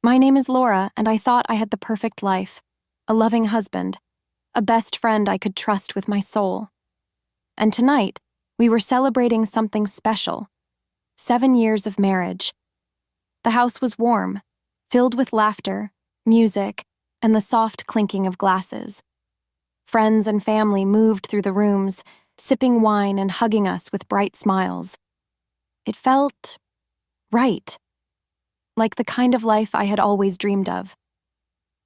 My name is Laura, and I thought I had the perfect life, a loving husband, a best friend I could trust with my soul. And tonight, we were celebrating something special. 7 years of marriage. The house was warm, filled with laughter, music, and the soft clinking of glasses. Friends and family moved through the rooms, sipping wine and hugging us with bright smiles. It felt right, like the kind of life I had always dreamed of.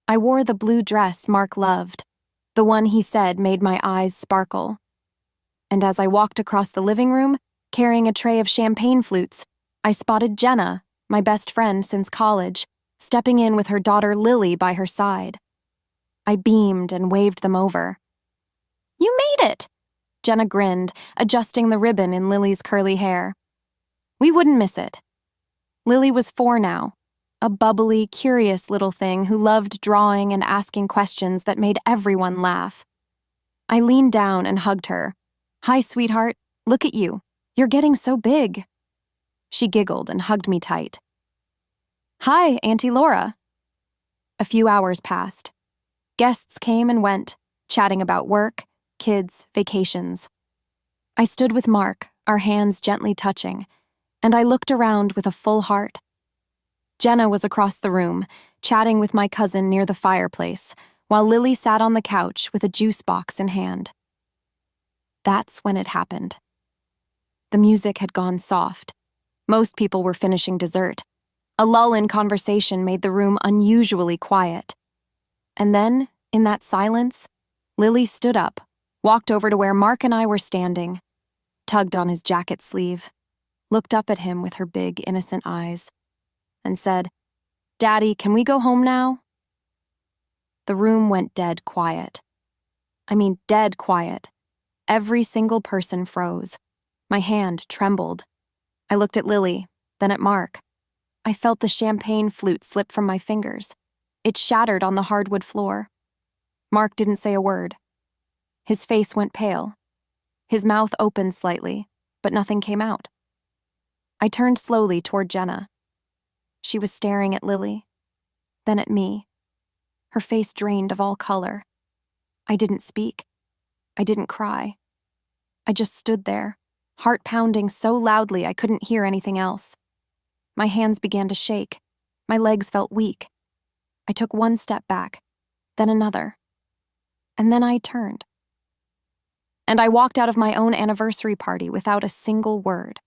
I wore the blue dress Mark loved, the one he said made my eyes sparkle. And as I walked across the living room, carrying a tray of champagne flutes, I spotted Jenna, my best friend since college, stepping in with her daughter Lily by her side. I beamed and waved them over. "You made it!" Jenna grinned, adjusting the ribbon in Lily's curly hair. We wouldn't miss it. Lily was 4 now, a bubbly, curious little thing who loved drawing and asking questions that made everyone laugh. I leaned down and hugged her. "Hi, sweetheart. Look at you. You're getting so big." She giggled and hugged me tight. "Hi, Auntie Laura." A few hours passed. Guests came and went, chatting about work, kids, vacations. I stood with Mark, our hands gently touching, and I looked around with a full heart. Jenna was across the room, chatting with my cousin near the fireplace, while Lily sat on the couch with a juice box in hand. That's when it happened. The music had gone soft. Most people were finishing dessert. A lull in conversation made the room unusually quiet. And then, in that silence, Lily stood up, walked over to where Mark and I were standing, tugged on his jacket sleeve, looked up at him with her big, innocent eyes, and said, "Daddy, can we go home now?" The room went dead quiet. I mean, dead quiet. Every single person froze. My hand trembled. I looked at Lily, then at Mark. I felt the champagne flute slip from my fingers. It shattered on the hardwood floor. Mark didn't say a word. His face went pale. His mouth opened slightly, but nothing came out. I turned slowly toward Jenna. She was staring at Lily, then at me. Her face drained of all color. I didn't speak. I didn't cry. I just stood there, heart pounding so loudly I couldn't hear anything else. My hands began to shake. My legs felt weak. I took one step back, then another. And then I turned. And I walked out of my own anniversary party without a single word.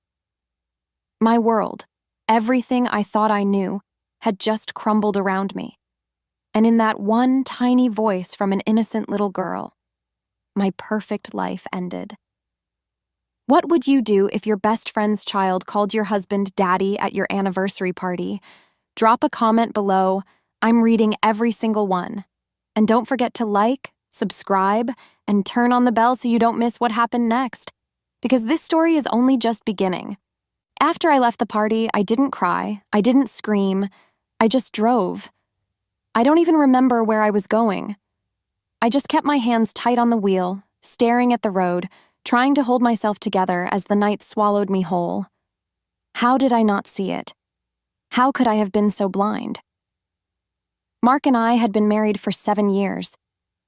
My world, everything I thought I knew, had just crumbled around me. And in that one tiny voice from an innocent little girl, my perfect life ended. What would you do if your best friend's child called your husband Daddy at your anniversary party? Drop a comment below. I'm reading every single one. And don't forget to like, subscribe, and turn on the bell so you don't miss what happened next. Because this story is only just beginning. After I left the party, I didn't cry, I didn't scream, I just drove. I don't even remember where I was going. I just kept my hands tight on the wheel, staring at the road, trying to hold myself together as the night swallowed me whole. How did I not see it? How could I have been so blind? Mark and I had been married for 7 years,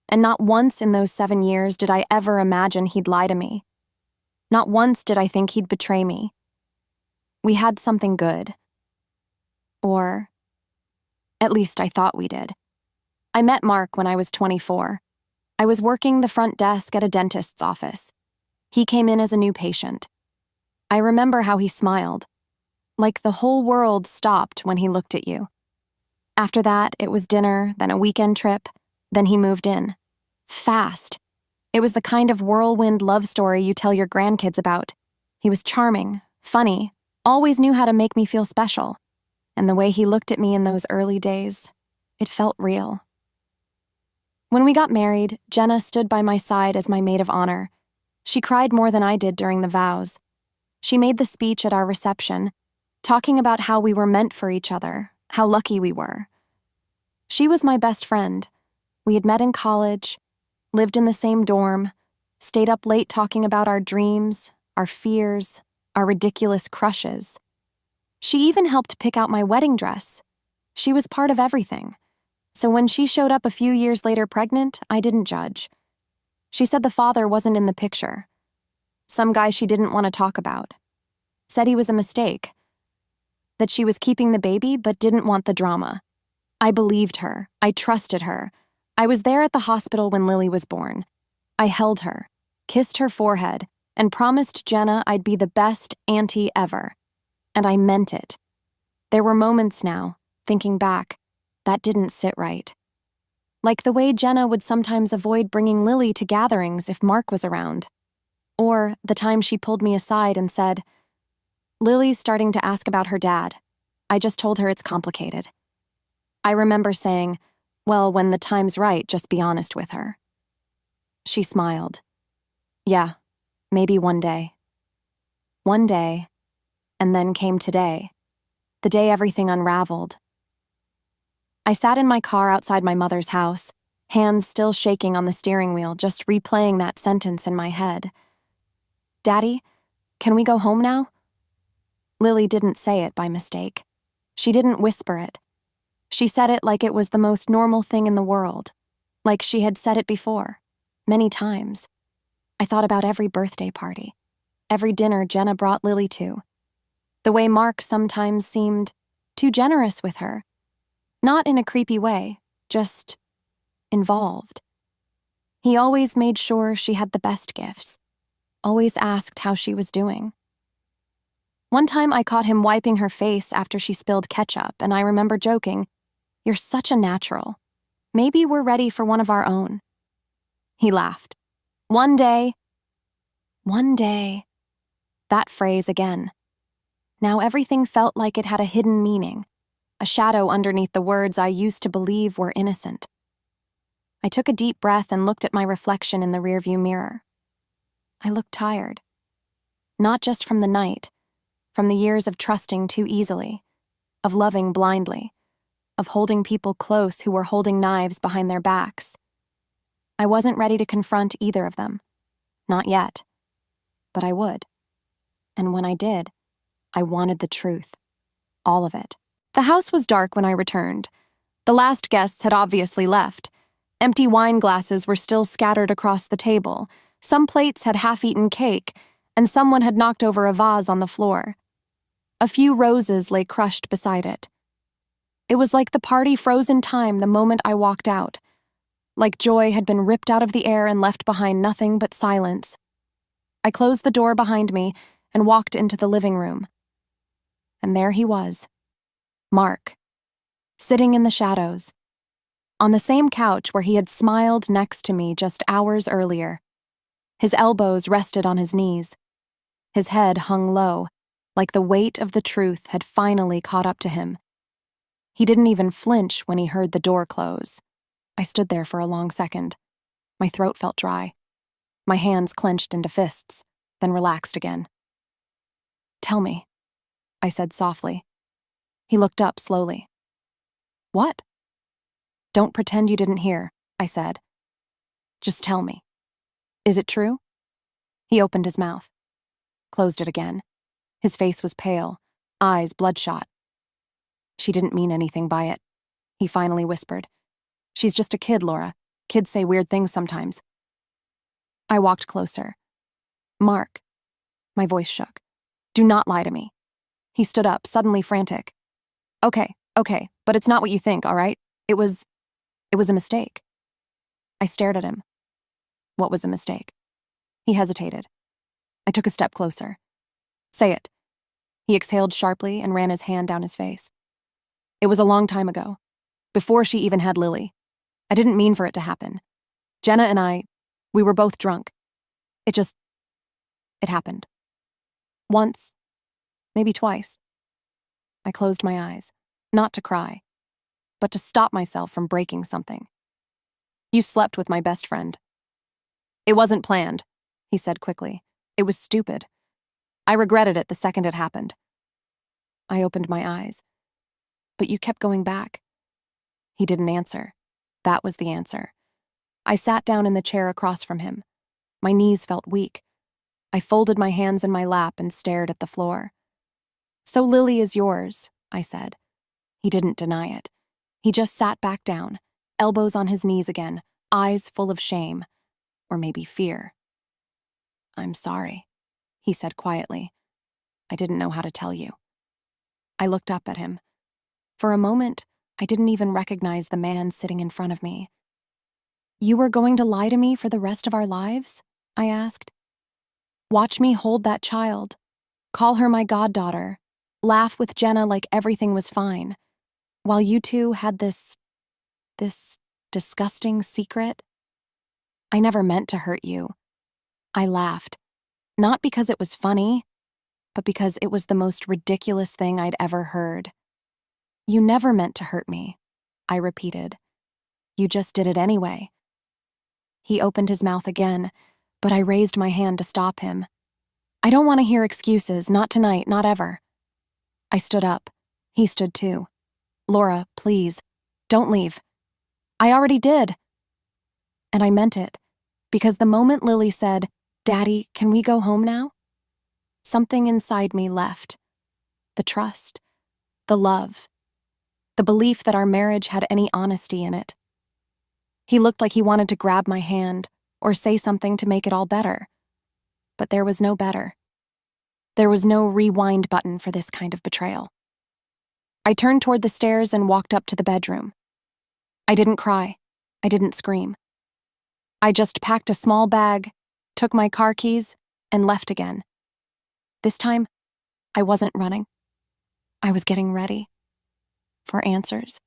and not once in those 7 years did I ever imagine he'd lie to me. Not once did I think he'd betray me. We had something good. Or, at least I thought we did. I met Mark when I was 24. I was working the front desk at a dentist's office. He came in as a new patient. I remember how he smiled, like the whole world stopped when he looked at you. After that, it was dinner, then a weekend trip, then he moved in. Fast. It was the kind of whirlwind love story you tell your grandkids about. He was charming, funny, always knew how to make me feel special. And the way he looked at me in those early days, it felt real. When we got married, Jenna stood by my side as my maid of honor. She cried more than I did during the vows. She made the speech at our reception, talking about how we were meant for each other, how lucky we were. She was my best friend. We had met in college, lived in the same dorm, stayed up late talking about our dreams, our fears, our ridiculous crushes. She even helped pick out my wedding dress. She was part of everything. So when she showed up a few years later pregnant, I didn't judge. She said the father wasn't in the picture. Some guy she didn't want to talk about. Said he was a mistake. That she was keeping the baby but didn't want the drama. I believed her. I trusted her. I was there at the hospital when Lily was born. I held her, kissed her forehead, and promised Jenna I'd be the best auntie ever. And I meant it. There were moments now, thinking back, that didn't sit right. Like the way Jenna would sometimes avoid bringing Lily to gatherings if Mark was around. Or the time she pulled me aside and said, "Lily's starting to ask about her dad. I just told her it's complicated." I remember saying, "Well, when the time's right, just be honest with her." She smiled. "Yeah, maybe one day." One day, and then came today, the day everything unraveled. I sat in my car outside my mother's house, hands still shaking on the steering wheel, just replaying that sentence in my head. "Daddy, can we go home now?" Lily didn't say it by mistake. She didn't whisper it. She said it like it was the most normal thing in the world, like she had said it before, many times. I thought about every birthday party, every dinner Jenna brought Lily to, the way Mark sometimes seemed too generous with her. Not in a creepy way, just involved. He always made sure she had the best gifts, always asked how she was doing. One time I caught him wiping her face after she spilled ketchup, and I remember joking, "You're such a natural. Maybe we're ready for one of our own." He laughed. One day. That phrase again. Now everything felt like it had a hidden meaning, a shadow underneath the words I used to believe were innocent. I took a deep breath and looked at my reflection in the rearview mirror. I looked tired. Not just from the night, from the years of trusting too easily, of loving blindly, of holding people close who were holding knives behind their backs. I wasn't ready to confront either of them. Not yet. But I would. And when I did, I wanted the truth. All of it. The house was dark when I returned. The last guests had obviously left. Empty wine glasses were still scattered across the table. Some plates had half-eaten cake, and someone had knocked over a vase on the floor. A few roses lay crushed beside it. It was like the party froze in time the moment I walked out. Like joy had been ripped out of the air and left behind nothing but silence. I closed the door behind me and walked into the living room. And there he was, Mark, sitting in the shadows, on the same couch where he had smiled next to me just hours earlier. His elbows rested on his knees. His head hung low, like the weight of the truth had finally caught up to him. He didn't even flinch when he heard the door close. I stood there for a long second. My throat felt dry. My hands clenched into fists, then relaxed again. "Tell me," I said softly. He looked up slowly. "What?" "Don't pretend you didn't hear," I said. "Just tell me. Is it true?" He opened his mouth, closed it again. His face was pale, eyes bloodshot. "She didn't mean anything by it," he finally whispered. "She's just a kid, Laura. Kids say weird things sometimes." I walked closer. "Mark." My voice shook. "Do not lie to me." He stood up, suddenly frantic. Okay, but it's not what you think, all right? It was a mistake." I stared at him. "What was a mistake?" He hesitated. I took a step closer. "Say it." He exhaled sharply and ran his hand down his face. "It was a long time ago, before she even had Lily. I didn't mean for it to happen. Jenna and we were both drunk. It happened. Once, maybe twice." I closed my eyes, not to cry, but to stop myself from breaking something. "You slept with my best friend." "It wasn't planned," he said quickly. "It was stupid. I regretted it the second it happened." I opened my eyes. "But you kept going back." He didn't answer. That was the answer. I sat down in the chair across from him. My knees felt weak. I folded my hands in my lap and stared at the floor. "So Lily is yours," I said. He didn't deny it. He just sat back down, elbows on his knees again, eyes full of shame, or maybe fear. "I'm sorry," he said quietly. "I didn't know how to tell you." I looked up at him. For a moment, I didn't even recognize the man sitting in front of me. "You were going to lie to me for the rest of our lives?" I asked. "Watch me hold that child, call her my goddaughter, laugh with Jenna like everything was fine, while you two had this disgusting secret? I never meant to hurt you." I laughed, not because it was funny, but because it was the most ridiculous thing I'd ever heard. "You never meant to hurt me," I repeated. "You just did it anyway." He opened his mouth again, but I raised my hand to stop him. "I don't want to hear excuses, not tonight, not ever." I stood up. He stood too. "Laura, please, don't leave." "I already did." And I meant it, because the moment Lily said, "Daddy, can we go home now?" something inside me left. The trust, the love, the belief that our marriage had any honesty in it. He looked like he wanted to grab my hand or say something to make it all better. But there was no better. There was no rewind button for this kind of betrayal. I turned toward the stairs and walked up to the bedroom. I didn't cry. I didn't scream. I just packed a small bag, took my car keys, and left again. This time, I wasn't running. I was getting ready for answers.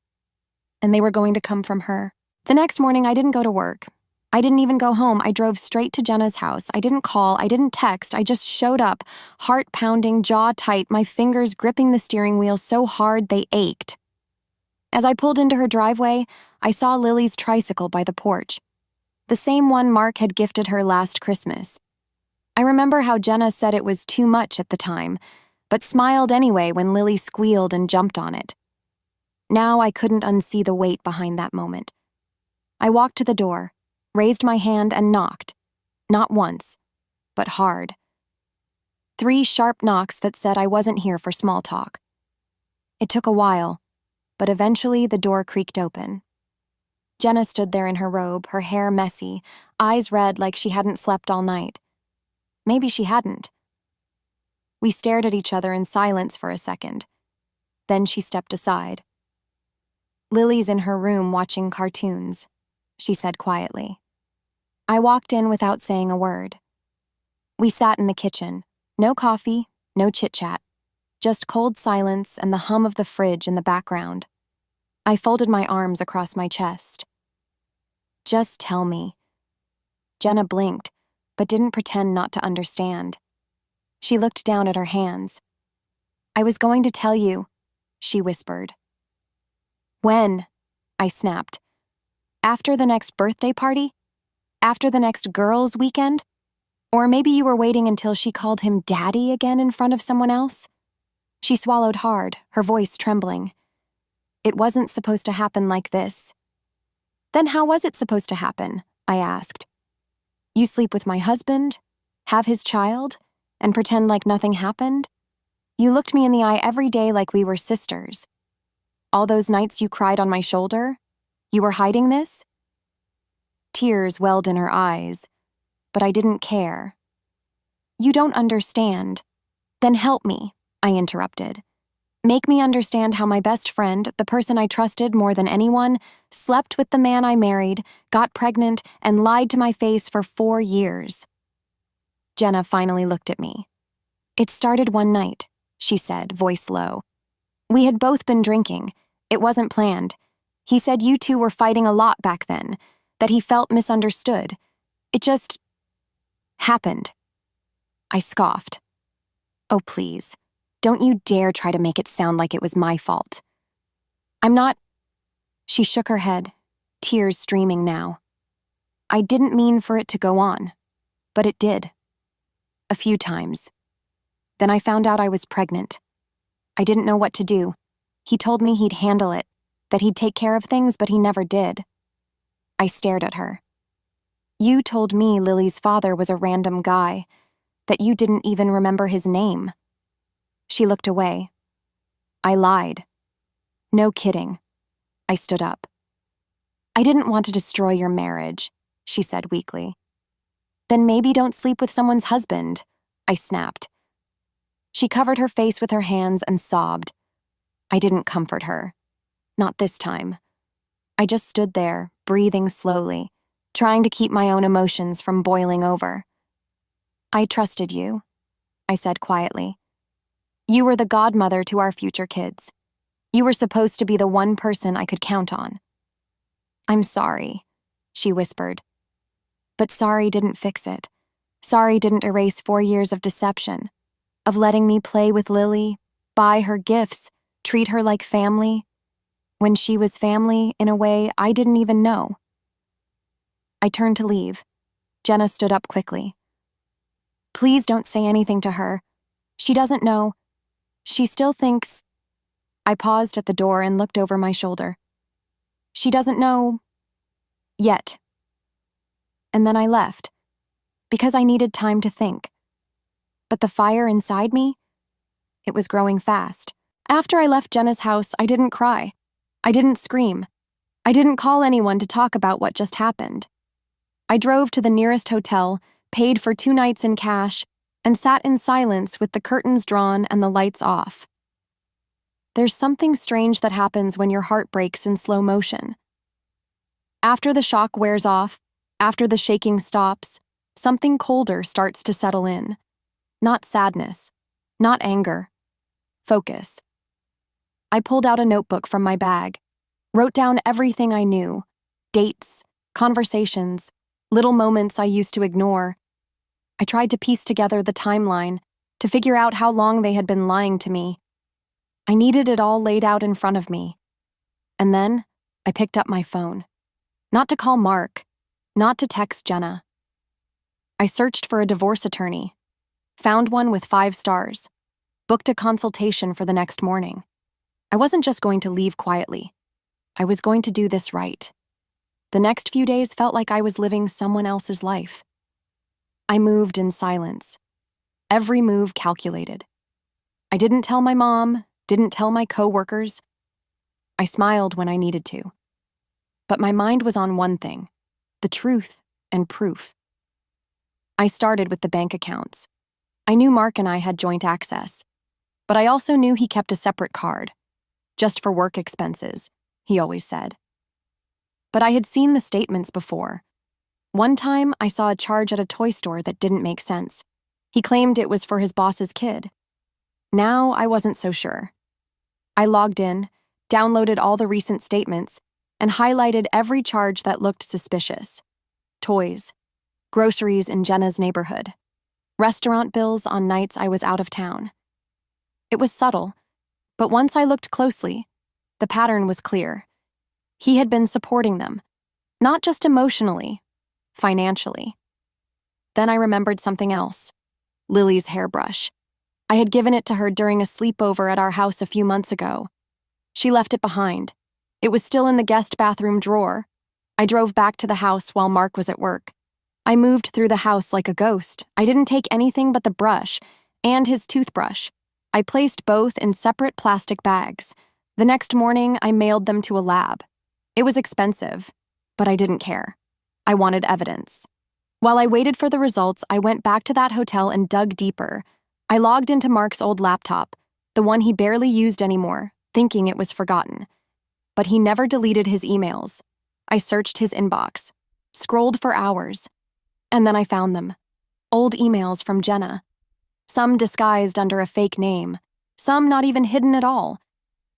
And they were going to come from her. The next morning, I didn't go to work. I didn't even go home. I drove straight to Jenna's house. I didn't call. I didn't text. I just showed up, heart pounding, jaw tight, my fingers gripping the steering wheel so hard they ached. As I pulled into her driveway, I saw Lily's tricycle by the porch, the same one Mark had gifted her last Christmas. I remember how Jenna said it was too much at the time, but smiled anyway when Lily squealed and jumped on it. Now I couldn't unsee the weight behind that moment. I walked to the door, raised my hand and knocked, not once, but hard. 3 sharp knocks that said I wasn't here for small talk. It took a while, but eventually the door creaked open. Jenna stood there in her robe, her hair messy, eyes red like she hadn't slept all night. Maybe she hadn't. We stared at each other in silence for a second. Then she stepped aside. "Lily's in her room watching cartoons," she said quietly. I walked in without saying a word. We sat in the kitchen. No coffee, no chit-chat. Just cold silence and the hum of the fridge in the background. I folded my arms across my chest. "Just tell me." Jenna blinked, but didn't pretend not to understand. She looked down at her hands. "I was going to tell you," she whispered. "When?" I snapped. "After the next birthday party? After the next girls' weekend? Or maybe you were waiting until she called him Daddy again in front of someone else?" She swallowed hard, her voice trembling. "It wasn't supposed to happen like this." "Then how was it supposed to happen?" I asked. "You sleep with my husband, have his child, and pretend like nothing happened? You looked me in the eye every day like we were sisters. All those nights you cried on my shoulder? You were hiding this?" Tears welled in her eyes, but I didn't care. "You don't understand." "Then help me," I interrupted. "Make me understand how my best friend, the person I trusted more than anyone, slept with the man I married, got pregnant, and lied to my face for 4 years. Jenna finally looked at me. "It started one night," she said, voice low. "We had both been drinking. It wasn't planned. He said you two were fighting a lot back then, that he felt misunderstood. It just happened." I scoffed. "Oh, please. Don't you dare try to make it sound like it was my fault." "I'm not—" She shook her head, tears streaming now. "I didn't mean for it to go on, but it did. A few times. Then I found out I was pregnant. I didn't know what to do. He told me he'd handle it, that he'd take care of things, but he never did." I stared at her. "You told me Lily's father was a random guy, that you didn't even remember his name." She looked away. "I lied." No kidding. I stood up. I didn't want to destroy your marriage, she said weakly. Then maybe don't sleep with someone's husband, I snapped. She covered her face with her hands and sobbed. I didn't comfort her. Not this time. I just stood there, breathing slowly, trying to keep my own emotions from boiling over. I trusted you, I said quietly. You were the godmother to our future kids. You were supposed to be the one person I could count on. I'm sorry, she whispered. But sorry didn't fix it. Sorry didn't erase 4 years of deception, of letting me play with Lily, buy her gifts, treat her like family, when she was family in a way I didn't even know. I turned to leave. Jenna stood up quickly. Please don't say anything to her. She doesn't know. She still thinks... I paused at the door and looked over my shoulder. She doesn't know... yet. And then I left, because I needed time to think. But the fire inside me? It was growing fast. After I left Jenna's house, I didn't cry. I didn't scream. I didn't call anyone to talk about what just happened. I drove to the nearest hotel, paid for 2 nights in cash, and sat in silence with the curtains drawn and the lights off. There's something strange that happens when your heart breaks in slow motion. After the shock wears off, after the shaking stops, something colder starts to settle in. Not sadness, not anger. Focus. I pulled out a notebook from my bag, wrote down everything I knew, dates, conversations, little moments I used to ignore. I tried to piece together the timeline, to figure out how long they had been lying to me. I needed it all laid out in front of me. And then I picked up my phone. Not to call Mark, not to text Jenna. I searched for a divorce attorney, found one with 5 stars, booked a consultation for the next morning. I wasn't just going to leave quietly. I was going to do this right. The next few days felt like I was living someone else's life. I moved in silence. Every move calculated. I didn't tell my mom, didn't tell my coworkers. I smiled when I needed to. But my mind was on one thing, the truth and proof. I started with the bank accounts. I knew Mark and I had joint access, but I also knew he kept a separate card, just for work expenses, he always said. But I had seen the statements before. One time, I saw a charge at a toy store that didn't make sense. He claimed it was for his boss's kid. Now, I wasn't so sure. I logged in, downloaded all the recent statements, and highlighted every charge that looked suspicious. Toys, groceries in Jenna's neighborhood, restaurant bills on nights I was out of town. It was subtle, but once I looked closely, the pattern was clear. He had been supporting them, not just emotionally, financially. Then I remembered something else, Lily's hairbrush. I had given it to her during a sleepover at our house a few months ago. She left it behind. It was still in the guest bathroom drawer. I drove back to the house while Mark was at work. I moved through the house like a ghost. I didn't take anything but the brush and his toothbrush. I placed both in separate plastic bags. The next morning, I mailed them to a lab. It was expensive, but I didn't care. I wanted evidence. While I waited for the results, I went back to that hotel and dug deeper. I logged into Mark's old laptop, the one he barely used anymore, thinking it was forgotten. But he never deleted his emails. I searched his inbox, scrolled for hours, and then I found them. Old emails from Jenna. Some disguised under a fake name, some not even hidden at all.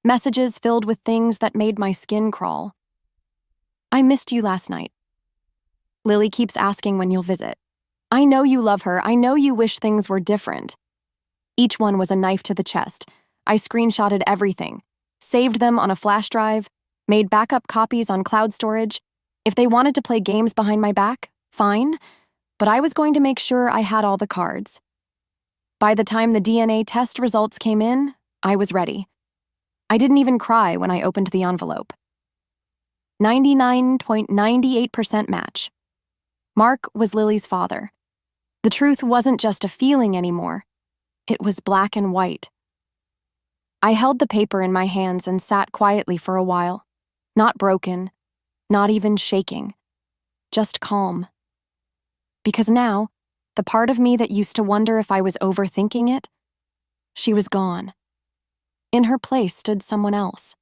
Messages filled with things that made my skin crawl. I missed you last night. Lily keeps asking when you'll visit. I know you love her. I know you wish things were different. Each one was a knife to the chest. I screenshotted everything, saved them on a flash drive, made backup copies on cloud storage. If they wanted to play games behind my back, fine, but I was going to make sure I had all the cards. By the time the DNA test results came in, I was ready. I didn't even cry when I opened the envelope. 99.98% match. Mark was Lily's father. The truth wasn't just a feeling anymore. It was black and white. I held the paper in my hands and sat quietly for a while, not broken, not even shaking, just calm. Because now, the part of me that used to wonder if I was overthinking it, she was gone. In her place stood someone else.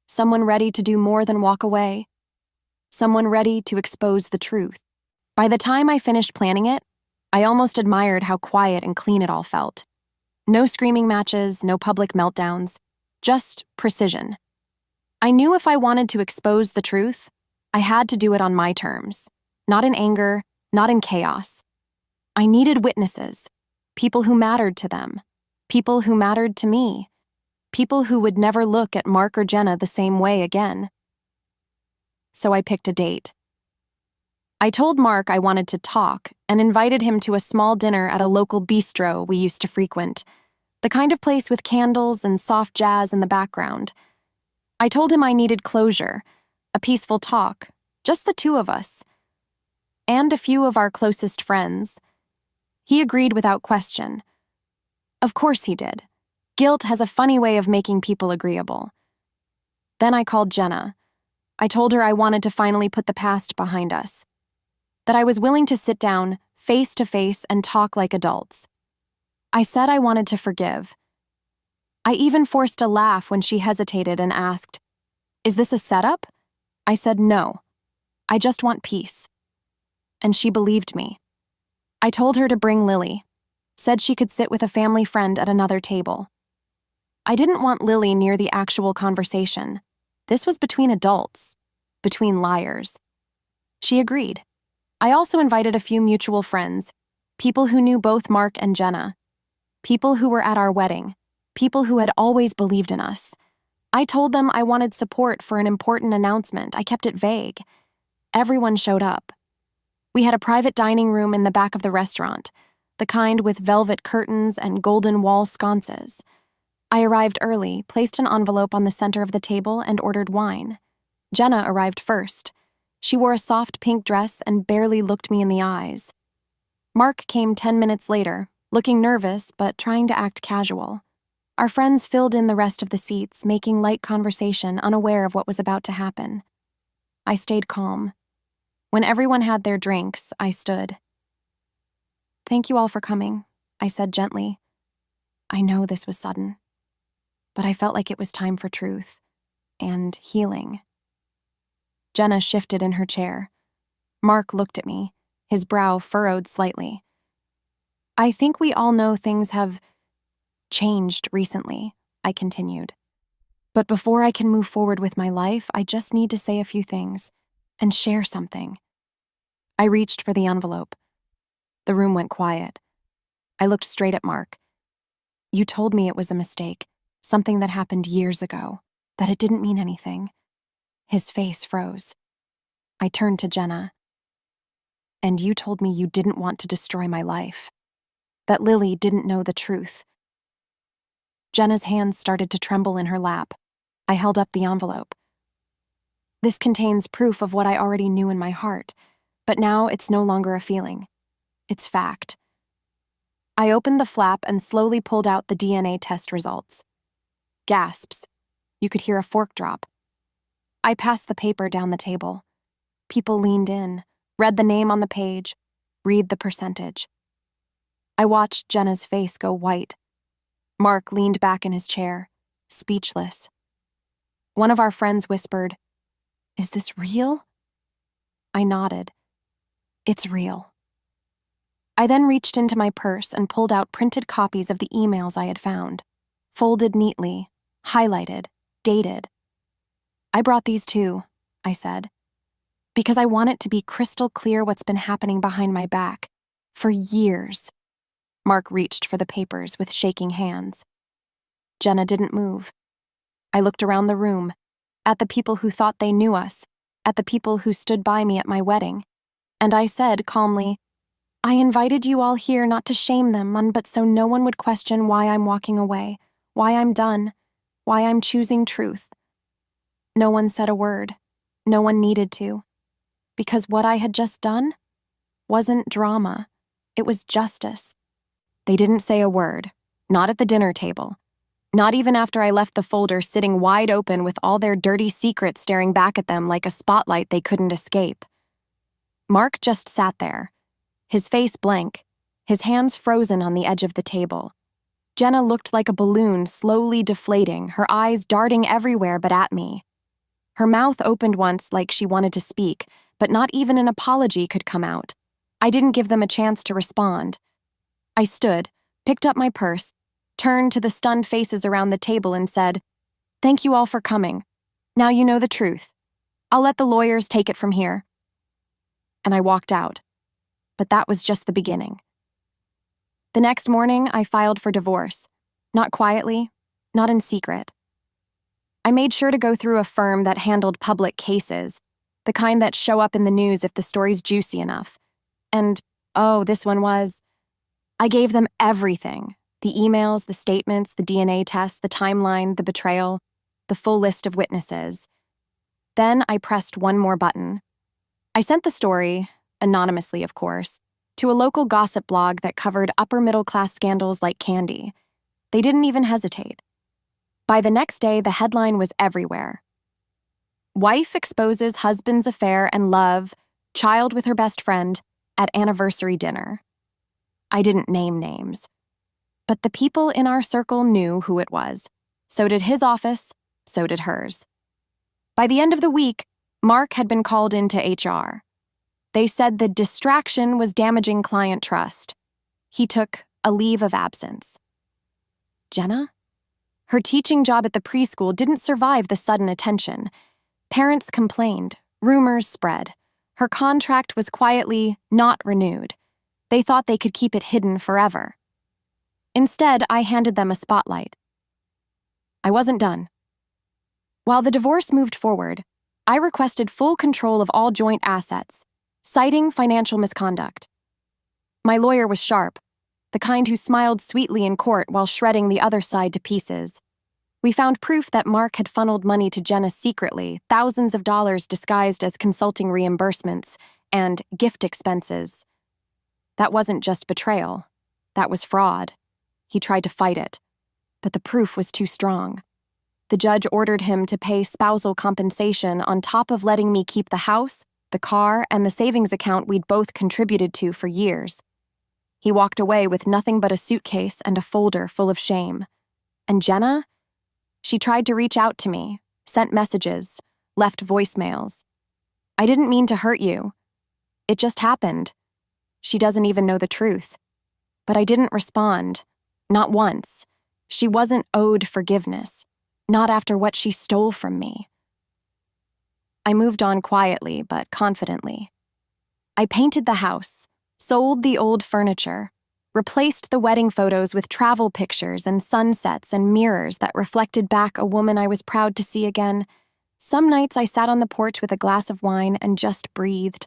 Someone ready to do more than walk away. Someone ready to expose the truth. By the time I finished planning it, I almost admired how quiet and clean it all felt. No screaming matches, no public meltdowns, just precision. I knew if I wanted to expose the truth, I had to do it on my terms, not in anger, not in chaos. I needed witnesses, people who mattered to them, people who mattered to me, people who would never look at Mark or Jenna the same way again. So I picked a date. I told Mark I wanted to talk and invited him to a small dinner at a local bistro we used to frequent, the kind of place with candles and soft jazz in the background. I told him I needed closure, a peaceful talk, just the two of us, and a few of our closest friends. He agreed without question. Of course he did. Guilt has a funny way of making people agreeable. Then I called Jenna. I told her I wanted to finally put the past behind us, that I was willing to sit down, face to face, and talk like adults. I said I wanted to forgive. I even forced a laugh when she hesitated and asked, "Is this a setup?" I said no. I just want peace. And she believed me. I told her to bring Lily, said she could sit with a family friend at another table. I didn't want Lily near the actual conversation. This was between adults, between liars. She agreed. I also invited a few mutual friends, people who knew both Mark and Jenna, people who were at our wedding, people who had always believed in us. I told them I wanted support for an important announcement. I kept it vague. Everyone showed up. We had a private dining room in the back of the restaurant, the kind with velvet curtains and golden wall sconces. I arrived early, placed an envelope on the center of the table, and ordered wine. Jenna arrived first. She wore a soft pink dress and barely looked me in the eyes. Mark came 10 minutes later, looking nervous but trying to act casual. Our friends filled in the rest of the seats, making light conversation, unaware of what was about to happen. I stayed calm. When everyone had their drinks, I stood. "Thank you all for coming," I said gently. I know this was sudden, but I felt like it was time for truth and healing. Jenna shifted in her chair. Mark looked at me, his brow furrowed slightly. "I think we all know things have changed recently," I continued. "But before I can move forward with my life, I just need to say a few things and share something." I reached for the envelope. The room went quiet. I looked straight at Mark. "You told me it was a mistake, something that happened years ago, that it didn't mean anything." His face froze. I turned to Jenna. "And you told me you didn't want to destroy my life, that Lily didn't know the truth." Jenna's hands started to tremble in her lap. I held up the envelope. "This contains proof of what I already knew in my heart, but now it's no longer a feeling. It's fact." I opened the flap and slowly pulled out the DNA test results. Gasps. You could hear a fork drop. I passed the paper down the table. People leaned in, read the name on the page, read the percentage. I watched Jenna's face go white. Mark leaned back in his chair, speechless. One of our friends whispered, "Is this real?" I nodded. "It's real." I then reached into my purse and pulled out printed copies of the emails I had found, folded neatly, highlighted, dated. "I brought these too," I said, "because I want it to be crystal clear what's been happening behind my back for years." Mark reached for the papers with shaking hands. Jenna didn't move. I looked around the room, at the people who thought they knew us, at the people who stood by me at my wedding, and I said calmly, "I invited you all here not to shame them, but so no one would question why I'm walking away, why I'm done, why I'm choosing truth." No one said a word. No one needed to. Because what I had just done wasn't drama. It was justice. They didn't say a word, not at the dinner table, Not even after I left the folder sitting wide open with all their dirty secrets staring back at them like a spotlight they couldn't escape. Mark just sat there, his face blank, his hands frozen on the edge of the table. Jenna looked like a balloon slowly deflating, her eyes darting everywhere but at me. Her mouth opened once like she wanted to speak, but not even an apology could come out. I didn't give them a chance to respond. I stood, picked up my purse, turned to the stunned faces around the table and said, "Thank you all for coming. Now you know the truth. I'll let the lawyers take it from here." And I walked out. But that was just the beginning. The next morning, I filed for divorce. Not quietly, not in secret. I made sure to go through a firm that handled public cases, the kind that show up in the news if the story's juicy enough. And, oh, this one was. I gave them everything. The emails, the statements, the DNA tests, the timeline, the betrayal, the full list of witnesses. Then I pressed one more button. I sent the story, anonymously of course, to a local gossip blog that covered upper-middle-class scandals like candy. They didn't even hesitate. By the next day, the headline was everywhere. Wife exposes husband's affair and love, child with her best friend, at anniversary dinner. I didn't name names. But the people in our circle knew who it was. So did his office, so did hers. By the end of the week, Mark had been called into HR. They said the distraction was damaging client trust. He took a leave of absence. Jenna? Her teaching job at the preschool didn't survive the sudden attention. Parents complained, rumors spread. Her contract was quietly not renewed. They thought they could keep it hidden forever. Instead, I handed them a spotlight. I wasn't done. While the divorce moved forward, I requested full control of all joint assets, citing financial misconduct. My lawyer was sharp, the kind who smiled sweetly in court while shredding the other side to pieces. We found proof that Mark had funneled money to Jenna secretly, thousands of dollars disguised as consulting reimbursements and gift expenses. That wasn't just betrayal. That was fraud. He tried to fight it, but the proof was too strong. The judge ordered him to pay spousal compensation on top of letting me keep the house, the car, and the savings account we'd both contributed to for years. He walked away with nothing but a suitcase and a folder full of shame. And Jenna? She tried to reach out to me, sent messages, left voicemails. "I didn't mean to hurt you. It just happened." She doesn't even know the truth. But I didn't respond. Not once. She wasn't owed forgiveness. Not after what she stole from me. I moved on quietly but confidently. I painted the house, sold the old furniture, replaced the wedding photos with travel pictures and sunsets and mirrors that reflected back a woman I was proud to see again. Some nights I sat on the porch with a glass of wine and just breathed.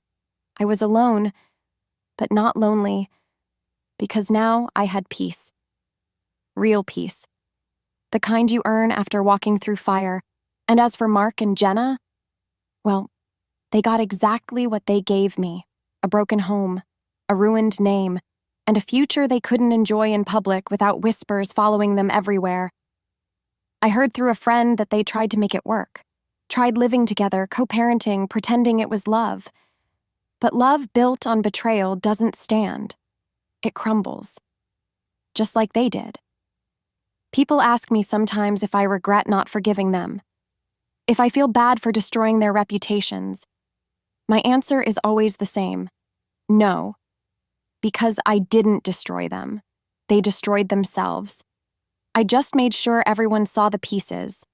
I was alone, but not lonely, because now I had peace. Real peace. The kind you earn after walking through fire. And as for Mark and Jenna, well, they got exactly what they gave me. A broken home, a ruined name, and a future they couldn't enjoy in public without whispers following them everywhere. I heard through a friend that they tried to make it work. Tried living together, co-parenting, pretending it was love. But love built on betrayal doesn't stand. It crumbles. Just like they did. People ask me sometimes if I regret not forgiving them, if I feel bad for destroying their reputations. My answer is always the same. No. Because I didn't destroy them. They destroyed themselves. I just made sure everyone saw the pieces.